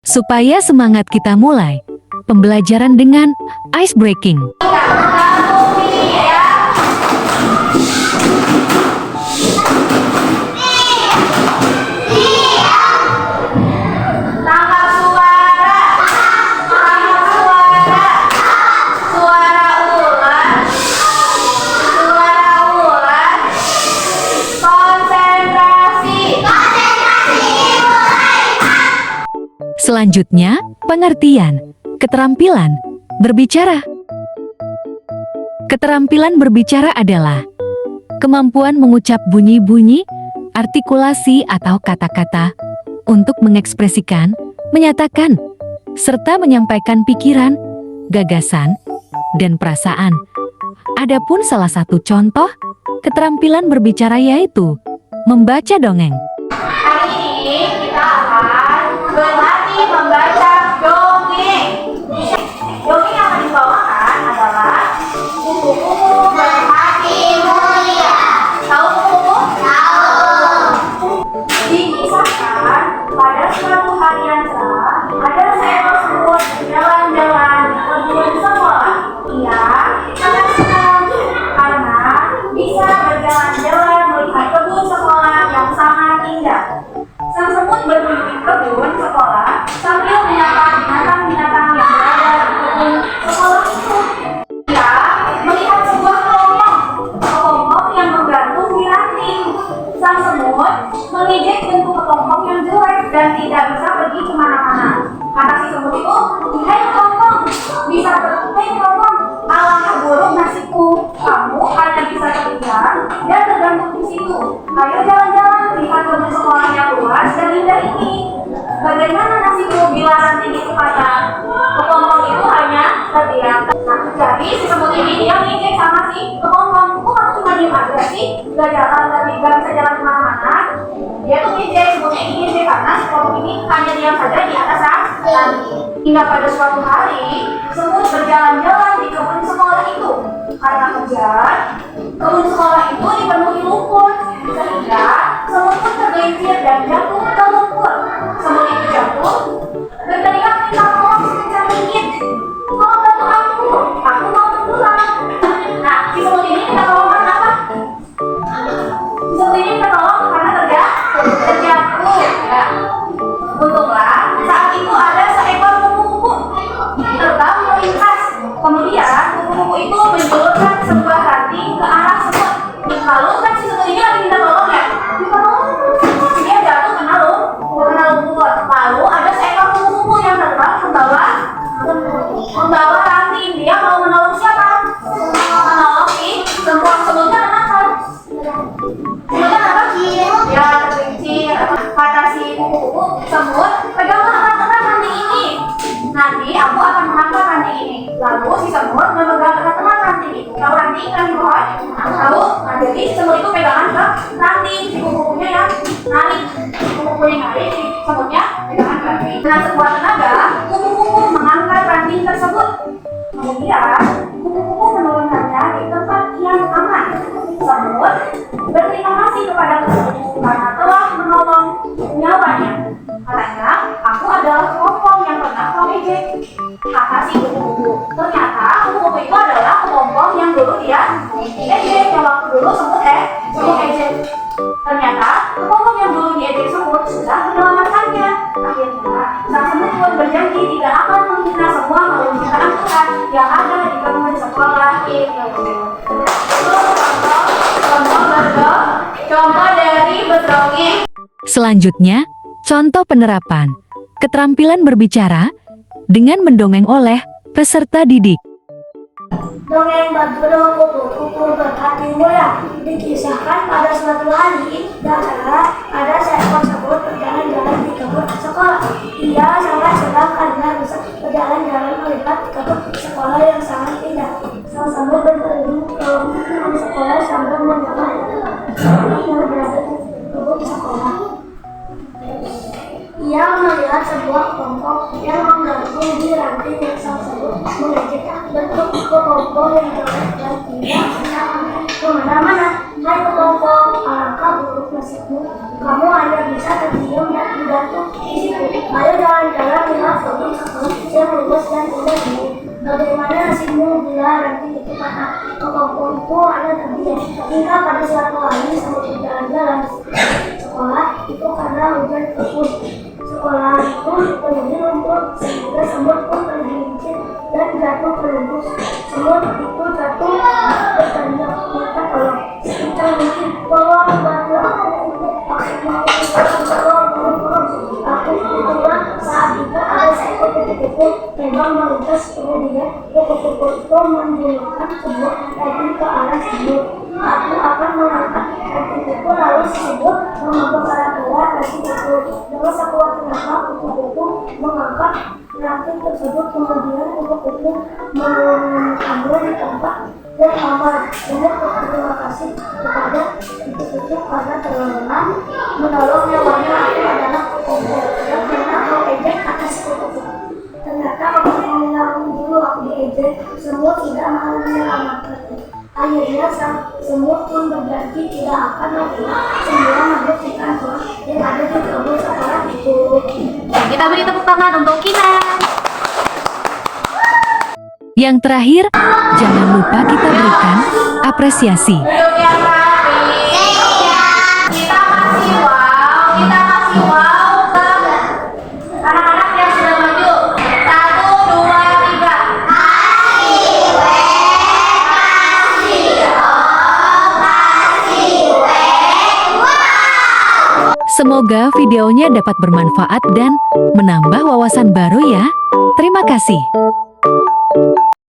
Supaya semangat kita mulai pembelajaran dengan ice breaking. Selanjutnya, pengertian, keterampilan berbicara. Keterampilan berbicara adalah kemampuan mengucap bunyi-bunyi, artikulasi atau kata-kata untuk mengekspresikan, menyatakan, serta menyampaikan pikiran, gagasan, dan perasaan. Adapun salah satu contoh keterampilan berbicara yaitu membaca dongeng. Hari ini kita akan berlatih membaca dongeng. Dongeng yang akan dibawakan adalah buku-buku berhati mulia. Tahu buku? Tahu. Dikisahkan pada suatu hari yang cerah, ada seekor semut berjalan-jalan di kebun sekolah. Ia sangat senang karena bisa berjalan-jalan melihat kebun sekolah yang sangat indah. Sang semut berkeliling kebun sekolah sambil menyapa binatang-binatang yang berada di kebun sekolah itu. Ia melihat sebuah kepompong yang menggantung di ranting. Sang semut mengejek bentuk kepompong yang jelek dan tidak bisa pergi kemana-mana. Kata si semut itu, "Hai kepompong, bisa pergi kepompong, alangkah buruk nasibku. Kamu hanya bisa terdiam dan tergantung di situ. Ayo jalan-jalan lihat kebun sekolah yang luas dan indah ini. Bagaimana nasibmu bila ranting itu patah?" Kepompong itu hanya terdiam. Nah, jadi si semut ini dia ngejek sama si kepompong. "Kok kamu cuma diem aja sih? Gak jalan, gak bisa jalan kemana-mana?" Dia tuh ngejek, semutnya ini ngejek karena si kepompong ini hanya diam saja di atas ranting. Hingga pada suatu hari, semut berjalan-jalan di kebun sekolah itu. Karena hujan, kebun sekolah itu dipenuhi lumpur, sehingga semut pun tergelincir dan jatuh ke lumpur. Semut itu jatuh, berteriak minta tolong sekencang mungkin. "Tolong bantu aku mau pulang." Nah, si semut ini minta tolong karena apa? Si semut ini minta tolong karena terjatuh. Ya. Untunglah saat itu ada seekor kupu-kupu terbang melintas. Kemudian kupu-kupu itu menjulurkan sebuah ranting ke arah semut. Lalu kan si semut ini lagi minta tolong ya, minta tolong. Dia jatuh kena lumpur. Lalu ada seekor kupu-kupu yang terbang membawa ranting. Dia mau menolong siapa? Menolong si semut. Semutnya kenapa? Semutnya kenapa? Ya tergelincir. Kata si kupu-kupu, "Semut, peganglah erat-erat ranting ini. Nanti aku akan mengangkat ranting ini." Lalu si semut memegang erat-erat ranting itu. Tahu ranting kan di pohon? Tahu? Nah, jadi semut itu pegangan ke ranting. Si kupu-kupunya yang narik. Kupu-kupunya narik, si semutnya pegangan ke ranting. Dengan sekuat tenaga, kupu-kupu mengangkat ranting tersebut. Kemudian, kupu-kupu menurunkannya di tempat yang aman. Semut berterima kasih kepada kupu-kupu karena telah menolong nyawanya. Katanya, "Aku adalah kepompong yang pernah kau ejek." Kata si kupu-kupu. Ternyata kupu-kupu itu adalah kepompong yang dulu dia ejek, yang waktu dulu semut ejek. Ternyata kepompong yang dulu diejek semut sudah menyelamatkannya. Akhirnya, sang semut pun berjanji tidak akan menghina semua makhluk ciptaan Tuhan yang ada di kebun sekolah itu. Contoh dari berdongeng. Selanjutnya, contoh penerapan keterampilan berbicara dengan mendongeng oleh peserta didik. Dongeng berjudul Kupu-kupu Berhati Mulia. Dikisahkan pada suatu hari, ada seekor semut berjalan-jalan di kebun sekolah. Ia sangat senang karena bisa berjalan-jalan melihat kebun sekolah yang sangat indah. Sang semut berkeliling kebun sekolah sambil menyapa yang berada di kebun sekolah. Ia melihat sebuah kelompok yang menggantung memuji ranting yang tersebut mengejek bentuk kepompong yang jelek dan tidak kemana-mana. Hai kepompong, alangkah buruk nasibmu. Kamu hanya bisa terdiam dan tergantung di situ. Ayo jalan-jalan dengan foto yang luas dan indah ini. Bagaimana nasibmu bila ranting itu patah? Kepompong itu hanya terdiam hingga pada suatu hari sambil berjalan-jalan sekolah itu karena hujan turun. Sekolah itu dipenuhi lumpur sehingga semut pun tergelincir dan jatuh ke lumpur. Semut itu jatuh berteriak minta tolong. Kita mungkin tolong bantu aku itulah saat itu ada seekor kupu-kupu terbang melintas kemudian kupu-kupu itu menjulurkan sebuah ranting ke arah semut. Aku akan mengangkat ranting itu lalu semut membongkar-bongkar ranting itu. Dengan sekuat tenaga kupu-kupu mengangkat ranting tersebut kemudian kupu-kupu mengambil di tempat dan aman. Semut berterima kasih kepada kupu-kupu karena telah menolong nyawanya. Aku adalah kepompong yang pernah kau ejek atas kupu-kupu. Ternyata kepompong yang dulu aku diejek, semut tidak mau menyelamatkannya. Akhirnya sang semut pun berjanji tidak akan membuat semua makhluk ikan yang ada di kebun sekolah itu. Kita beri tepuk tangan untuk kita. Yang terakhir, jangan lupa kita berikan apresiasi. Duduk yang rapi. Kita kasih wow ke anak-anak yang sudah maju. 1, 2, 3. Semoga videonya dapat bermanfaat dan menambah wawasan baru ya. Terima kasih.